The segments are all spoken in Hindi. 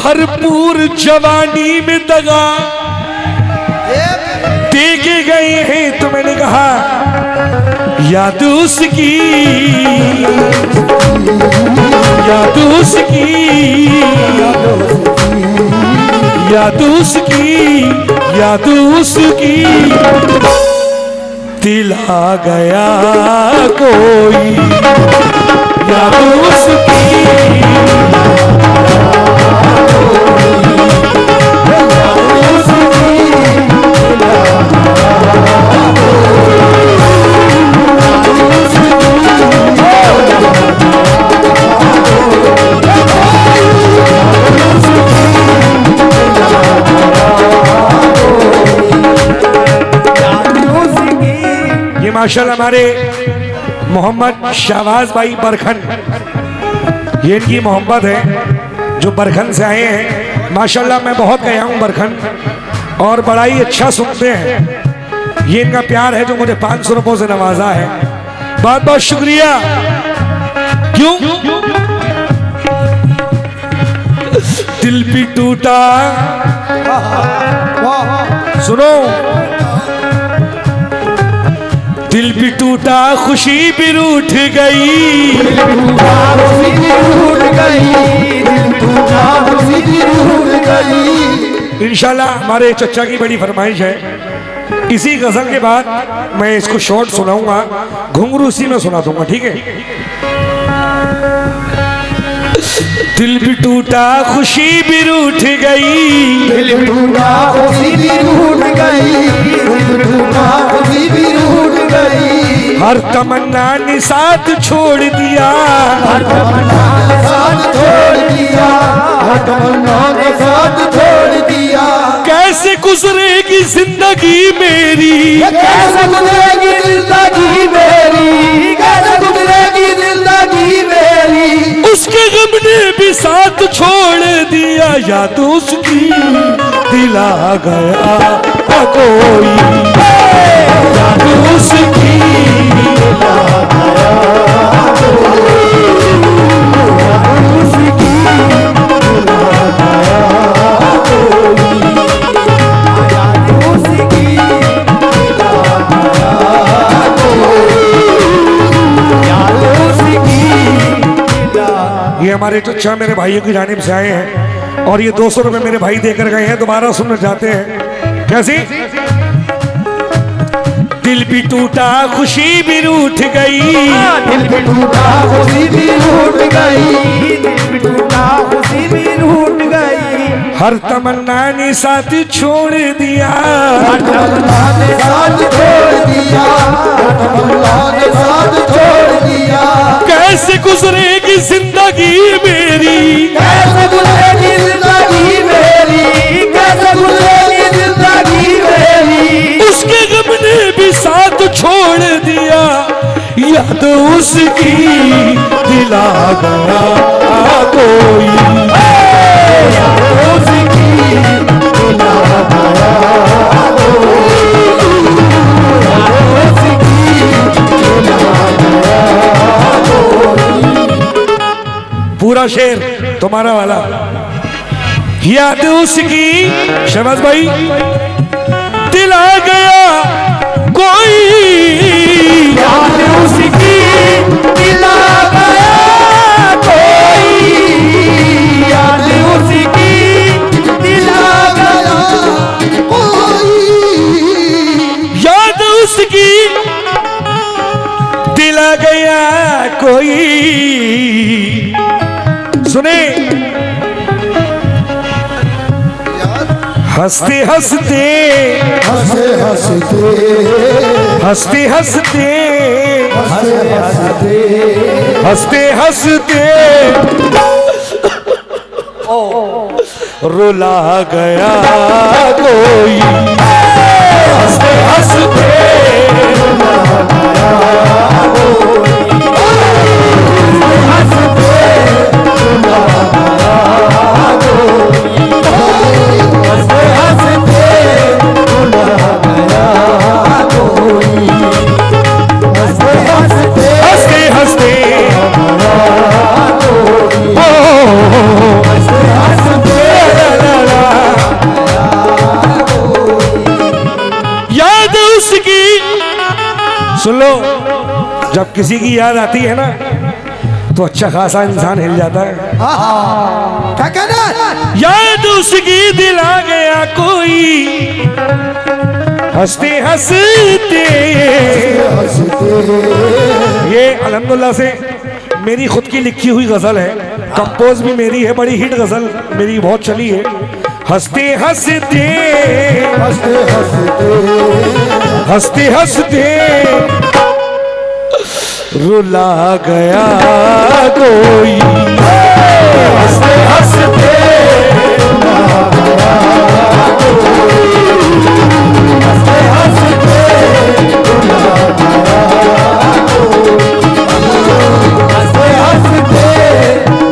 भरपूर जवानी में दगा दे के गए हैं, तो मैंने कहा याद उसकी, याद उसकी, याद उसकी, याद उसकी, दिल आ गया कोई, याद उसकी, माशाल्लाह हमारे मोहम्मद शाहबाज भाई बरखन, ये इनकी मोहब्बत है जो बरखन से आए हैं। माशाल्लाह मैं बहुत गया हूँ बरखन और बड़ा ही अच्छा सुनते हैं। ये इनका प्यार है जो मुझे 500 रुपयों से नवाजा है। बहुत बहुत शुक्रिया। क्यों दिल भी टूटा, सुनो, दिल भी टूटा खुशी भी रूठ गई, दिल टूटा खुशी भी रूठ गई, दिल टूटा खुशी भी रूठ गई। इंशाल्लाह हमारे चचा की बड़ी फरमाइश है, इसी गजल के बाद मैं इसको शॉर्ट सुनाऊंगा, घुंघरू सी में सुना दूंगा, ठीक है। दिल भी टूटा खुशी भी रूठ गई, दिल टूटा खुशी भी रूठ गई, दिल टूटा खुशी भी रूठ गई। हर तमन्ना ने साथ छोड़ दिया, हर तमन्ना ने साथ छोड़ दिया, हर तमन्ना ने साथ छोड़ दिया। कैसे गुजरेगी जिंदगी मेरी, कैसे गुजरेगी जिंदगी मेरी, कैसे गुजरेगी जिंदगी मेरी। उसके गम ने भी साथ छोड़ दिया, याद उसकी दिल आ गया कोई, याद उसकी दिल आ गया कोई, याद उसकी दिल आ गया कोई, याद उसकी दिल आ गया कोई, याद उसकी। ये हमारे चचा मेरे भाइयों की जानिब से आए हैं और ये 200 रुपए मेरे भाई देकर गए हैं, दोबारा सुनना चाहते हैं। कैसी? दिल भी टूटा खुशी भी रूठ गई, दिल भी टूटा खुशी भी रूठ गई, दिल भी टूटा खुशी भी रूठ गई। हर तमन्ना ने साथ छोड़ दिया, हर तमन्ना ने साथ छोड़ दिया, हर तमन्ना ने साथ छोड़ दिया। कैसे गुजरेगी जिंदगी मेरी, कैसे गुजरेगी जिंदगी मेरी, कैसे गुजरेगी जिंदगी मेरी। उसके गम ने भी साथ छोड़ दिया, याद उसकी दिल आ गया कोई, याद उसकी दिल आ गया कोई, याद उसकी दिल आ गया कोई। पूरा शेर तुम्हारा वाला, याद उसकी शहबाज भाई दिल आ गया कोई, याद उसकी दिल आ गया कोई, याद उसकी दिल आ गया कोई, याद उसकी दिल आ गया कोई। सुने हंसते हंसते हंसते हंसते हंसते हंसते हंसते हंसते रुला गया कोई, हंसते हंसते रुला गया कोई, हंसते रुला गया कोई, हंसते हंसते रुला गया कोई, हंसते हंसते हंसते हंसते रुला गया कोई, हंसते हंसते जब किसी की याद आती है ना तो अच्छा खासा इंसान हिल जाता है। क्या कहना है? याद उसकी दिला गया कोई हंसते हंसते। ये अल्हम्दुलिल्लाह से मेरी खुद की लिखी हुई गजल है, कंपोज भी मेरी है, बड़ी हिट गजल मेरी बहुत चली है। हंसते हंसते हंसते हंसते हंसते हंसते रुला गया कोई, हंसते हंसते रुला गया कोई, हंसते हंसते रुला गया कोई, हंसते हंसते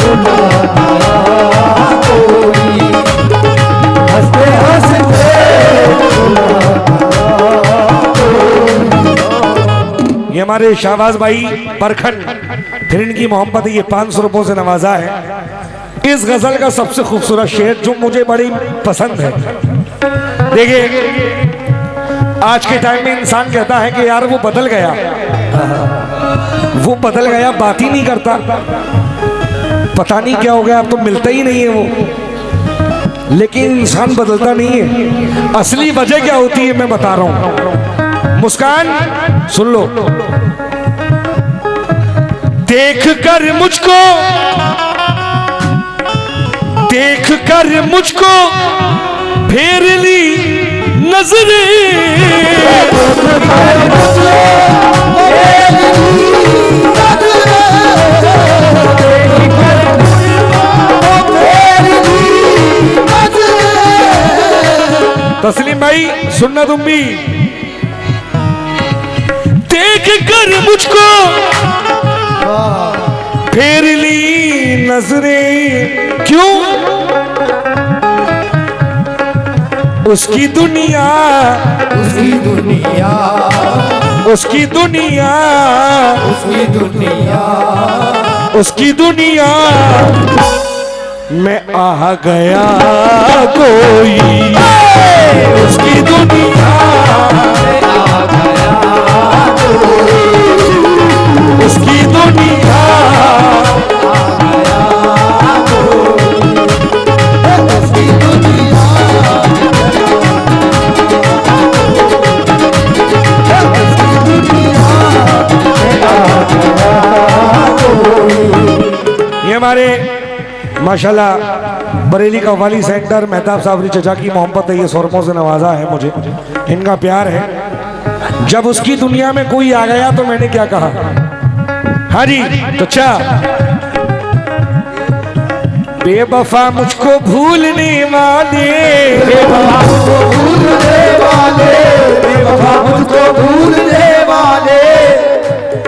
रुला गया कोई, हंसते हंसते ये हमारे शाहबाज भाई परखन, फिर इनकी मोहब्बत ये 500 रुपयों से नवाजा है। इस गजल का सबसे खूबसूरत शेर जो मुझे बड़ी पसंद है। देखिए आज के टाइम में इंसान कहता है कि यार वो बदल गया, वो बदल गया, बात ही नहीं करता, पता नहीं क्या हो गया, अब तो मिलता ही नहीं है वो। लेकिन इंसान बदलता नहीं है। असली वजह क्या होती है मैं बता रहा हूं। मुस्कान सुन लो। देख कर मुझको, देख कर मुझको फेर ली नजरें, तस्लीम भाई सुनना तुम भी। देख कर मुझको फेर ली नजरें, क्यों? उसकी दुनिया, उसकी दुनिया, उसकी दुनिया, उसकी दुनिया, उसकी दुनिया मैं आ गया कोई, उसकी दुनिया में आ गया कोई, उसकी दुनिया आ गया कोई, उसकी दुनिया में आ गया कोई। ये हमारे माशाल्लाह बरेली का वाली सेंटर मेहताब साबरी चचा की मोहब्बत है, ये 100 रुपयों से नवाजा है मुझे, इनका प्यार है। जब उसकी दुनिया में कोई आ गया तो मैंने क्या कहा? हाँ जी तो अच्छा, बेवफा मुझको भूलने वाले, बेवफा मुझको भूलने वाले, बेवफा मुझको भूलने वाले,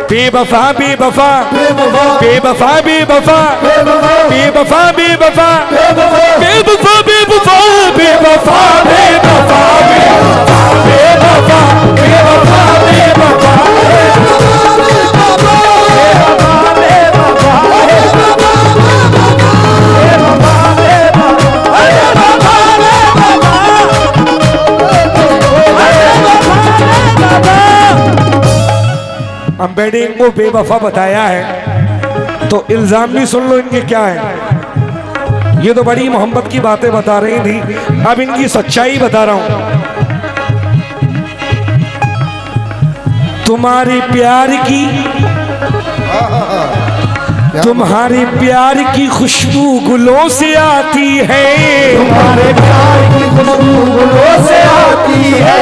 बेवफा बेवफा बेवफा बेवफा बेवफा बेवफा बेवफा बेवफा बेवफा बेवफा बेवफा बेवफा बेवफा बेवफा बेवफा अम्बेडिंग को बेवफा बताया है तो इल्जाम भी सुन लो इनके क्या है। ये तो बड़ी मोहब्बत की बातें बता रही थी, अब इनकी सच्चाई बता रहा हूं। तुम्हारे प्यार की, तुम्हारे प्यार की खुशबू गुलों से आती है, तुम्हारे प्यार की खुशबू गुलों से आती है,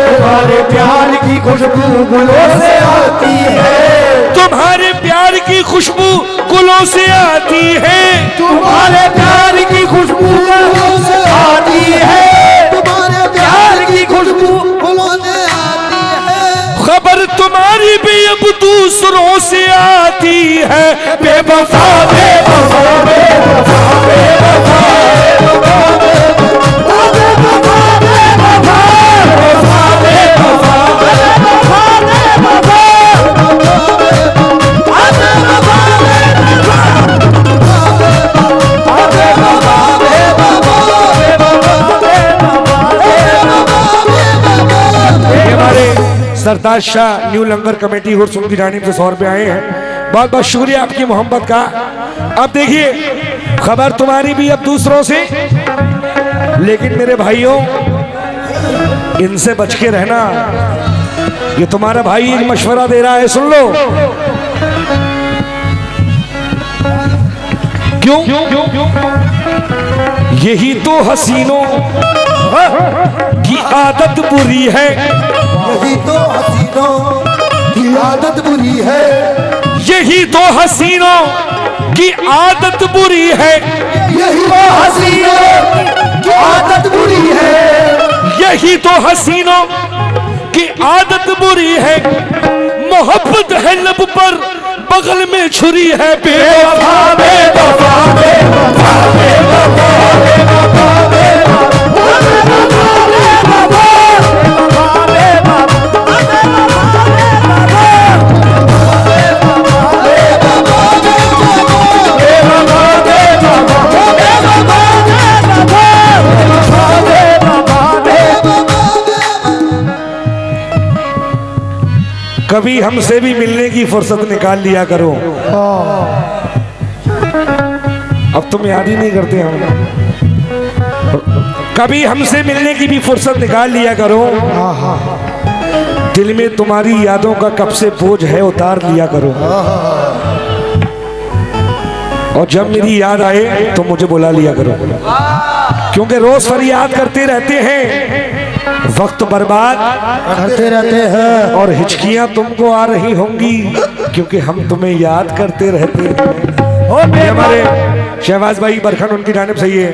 तुम्हारे प्यार की खुशबू गुलों से आती है, तुम्हारे प्यार की खुशबू गुलों से आती है, तुम्हारे प्यार की खुशबू गुलों से आती है, तुम्हारे प्यार की खुशबू गुलों से आती है, खबर तुम्हारी भी अब दूसरों से आती है। बेवफा बेवफा बेवफा बेवफा सरताज शाह न्यू लंगर कमेटी और उनकी जानिब से 100 रुपये आए हैं। बहुत बहुत शुक्रिया आपकी मोहब्बत का। अब देखिए खबर तुम्हारी भी अब दूसरों से, लेकिन मेरे भाइयों इनसे बच के रहना। ये तुम्हारा भाई एक मशवरा दे रहा है, सुन लो। क्यों? यही तो हसीनों की आदत बुरी है, यही तो हसीनों की आदत बुरी है, यही तो हसीनों की आदत बुरी है, यही तो हसीनों की आदत बुरी है, यही तो हसीनों की आदत बुरी है। मोहब्बत है लब पर बगल में छुरी है, बेवफा बेवफा बेवफा बेवफा कभी हमसे भी मिलने की फुर्सत निकाल लिया करो। अब तुम याद ही नहीं करते हम। कभी हमसे मिलने की भी फुर्सत निकाल लिया करो। दिल में तुम्हारी यादों का कब से बोझ है उतार लिया करो। और जब मेरी याद आए तो मुझे बुला लिया करो, क्योंकि रोज फरियाद करते रहते हैं, वक्त बर्बाद करते रहते हैं, और हिचकियां तुमको आ रही होंगी क्योंकि हम तुम्हें याद करते रहते हैं। ये हमारे शहबाज भाई बरखन उनकी जानिब से ये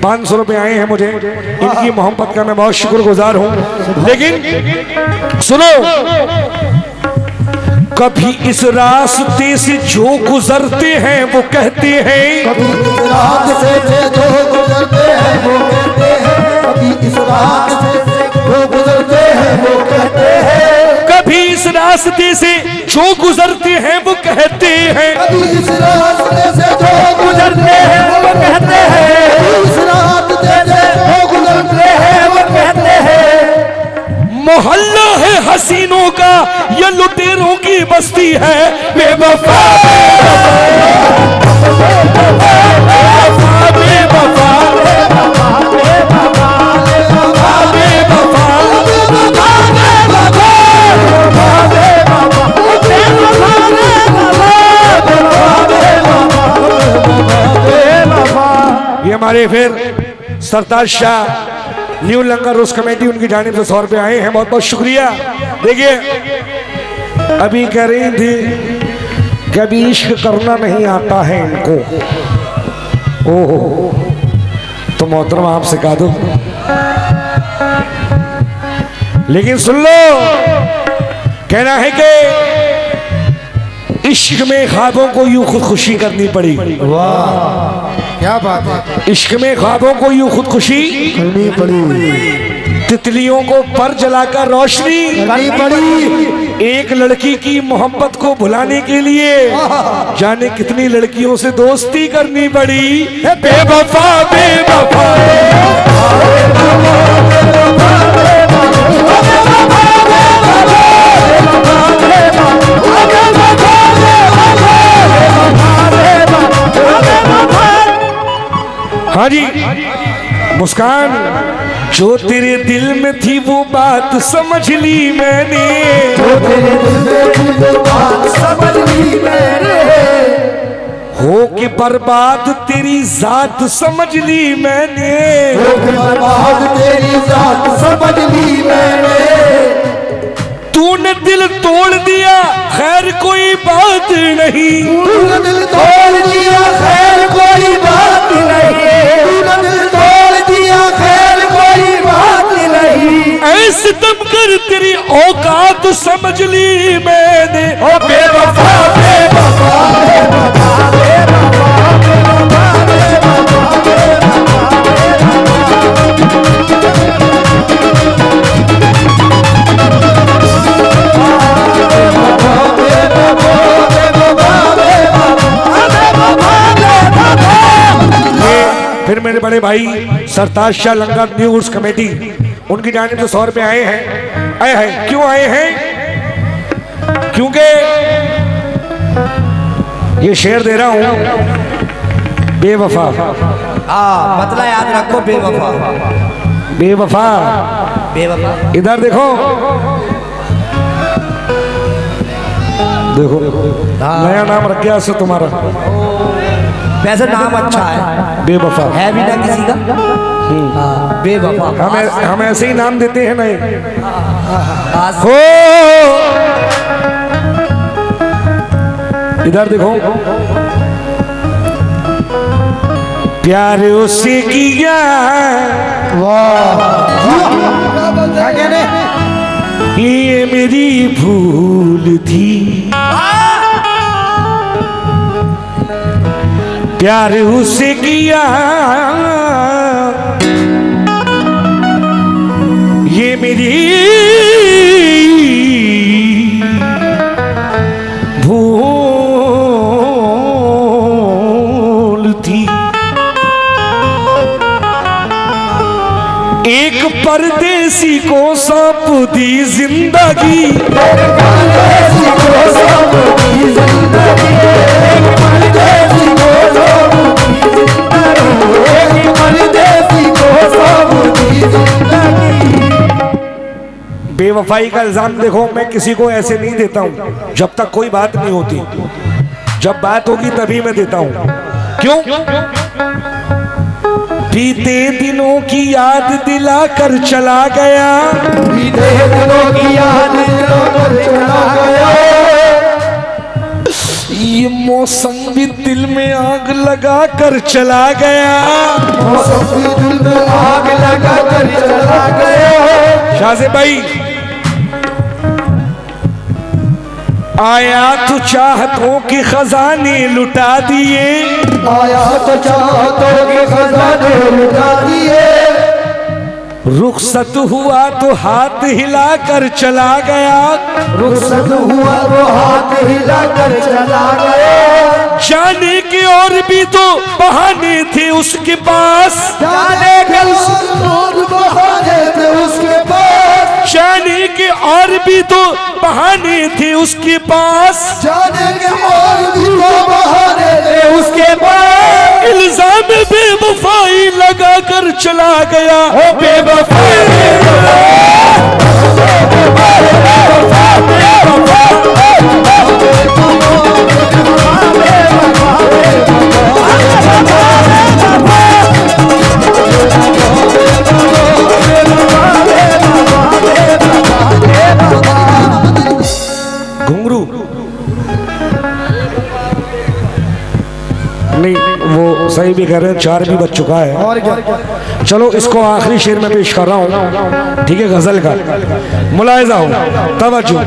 500 रुपए आए हैं मुझे। इनकी मोहब्बत का मैं बहुत शुक्रगुजार हूं। लेकिन सुनो, कभी इस रास्ते से जो गुजरते हैं वो कहते हैं, कभी इस रात से जो गुजरते हैं वो कहते हैं, कभी इस रात से जो गुजरते हैं वो कहते हैं, कभी इस रास्ते से जो गुजरते हैं वो कहते हैं, कभी इस रास्ते से जो गुजरते हैं वो कहते हैं, इस रास्ते से जो गुजरते हैं वो कहते हैं। मोहल्ला है हसीनों का, ये लुटेरों की बस्ती है, बेवफा ये हमारे फिर सरताज शाह न्यू लंगर उस कमेटी उनकी जानिब से 100 रुपये आए हैं। बहुत बहुत शुक्रिया। देखिए अभी कह रही थी कभी इश्क करना नहीं आता है इनको। ओहो, तो मोहतरम आप सिखा दो। लेकिन सुन लो, कहना है कि इश्क में ख्वाबों को यूं खुदकुशी करनी पड़ी। वाह क्या बात है, इश्क में ख्वाबों को यूं खुदकुशी करनी पड़ी, तितलियों को पर जलाकर रोशनी करनी पड़ी, एक लड़की की मोहब्बत को भुलाने के लिए जाने कितनी लड़कियों से दोस्ती करनी पड़ी। बेवफा बेवफा हाँ जी मुस्कान, जो तेरे दिल में थी वो बात समझ ली मैंने, जो तेरे दिल में थी वो बात समझ ली मैंने, हो के बर्बाद तेरी जात समझ ली मैंने, हो के बर्बाद तेरी जात समझ ली मैंने, तूने दिल तोड़ दिया खैर कोई बात नहीं, तूने दिल तोड़ दिया खैर कोई बात नहीं, तूने दिल तोड़ दिया खैर कोई बात नहीं, ऐसे दम कर तेरी औकात समझ ली मैंने। ओ बेवफा बेवफा बेवफा फिर मेरे बड़े भाई सरताज शाह लंगर न्यू उर्स कमेटी उनकी जानिब से 100 रुपये आए हैं। क्यों आए हैं? क्योंकि ये शेर दे रहा हूं बेवफा। हाँ मतलब याद रखो बेवफा। बेवफा बेवफा इधर देखो, देखो नया नाम रख गया से तुम्हारा, वैसे नाम अच्छा है, बेवफा है भी ना किसी का। हाँ, बेवफा हम ऐसे ही नाम देते हैं नहीं आज हो। इधर देखो, प्यार उसे किया ये मेरी भूल थी, प्यार उसे किया ये मेरी भूल थी। एक परदेसी को सौंप दी जिंदगी, बेवफाई का इल्जाम देखो, मैं किसी को ऐसे नहीं देता हूं जब तक कोई बात नहीं होती, जब बात होगी तभी मैं देता हूं। क्यों? बीते दिनों की याद दिला कर चला गया, बीते दिनों की याद दिलाकर चला गया, ये मौसम भी दिल में आग लगा कर चला गया, मौसम भी दिल में आग लगा कर चला गया। शाहज़ेब भाई आया तो चाहतों के खजाने लुटा दिए, आया तो चाहतों के खजाने लुटा दिए, रुखसत हुआ तो हाथ हिला कर चला गया, रुखसत हुआ तो हाथ हिला कर चला गया, जाने के और भी तो बहाने थे उसके पास, जाने के और बहाने थे उसके पास, जाने के और भी तो बहाने थे उसके पास, जाने के और भी तो बहाने थे उसके पास, इल्जाम बेवफाई लगा कर चला गया। ओ बेवफाई घुंघरू नहीं, वो सही भी कह रहे हैं, 4 भी बज चुका है। और क्या? चलो इसको आखिरी शेर में पेश कर रहा हूं, ठीक है, गजल का मुलाहिजा हो, तवज्जो।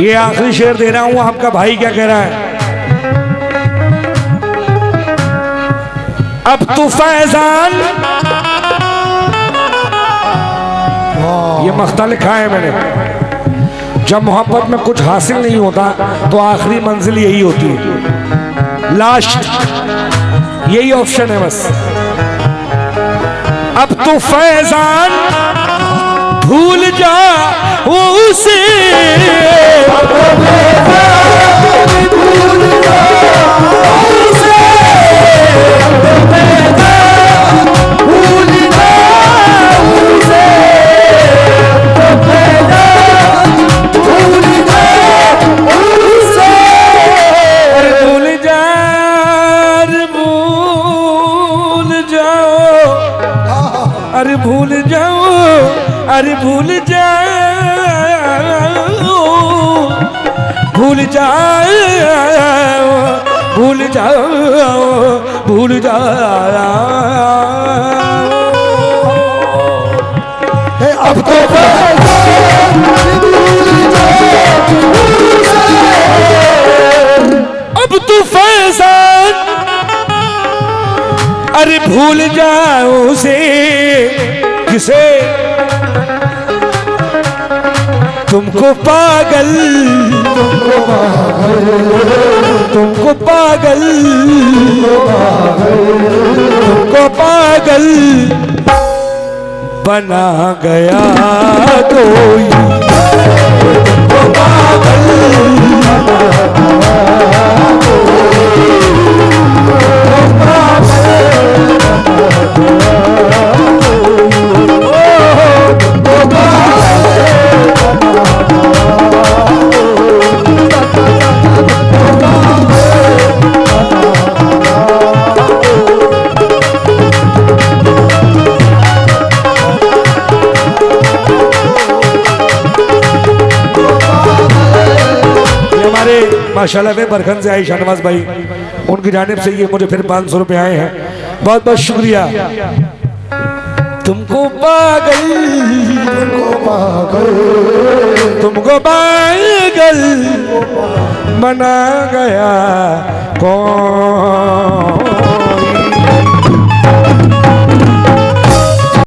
ये आखिरी शेर दे रहा हूं, आपका भाई क्या कह रहा है? अब तो फैजान, ये मख्ता लिखा है मैंने, जब मोहब्बत में कुछ हासिल नहीं होता तो आखिरी मंजिल यही होती है, लास्ट यही ऑप्शन है बस। अब तो फैजान भूल जा उसे, भूल जा उसे, भूल जा उसे, भूल जा उसे, भूल जा, भूल जाओ, अरे भूल जाओ, अरे भूल जाओ, भूल जाओ, भूल जाओ, भूल जाओ। अब तो अब तू फैजान, अरे भूल जाओ उसे किसे तुमको पागल, तुमको पागल, तुमको पागल बना गया कोई, तुमको पागल माशाल्लाह वे बरखन से आई शाहनवाज भाई, उनकी जानिब से ये मुझे फिर 500 रुपए आए हैं, बहुत बहुत शुक्रिया। तुमको पागल, तुमको पागल बना गया कौन।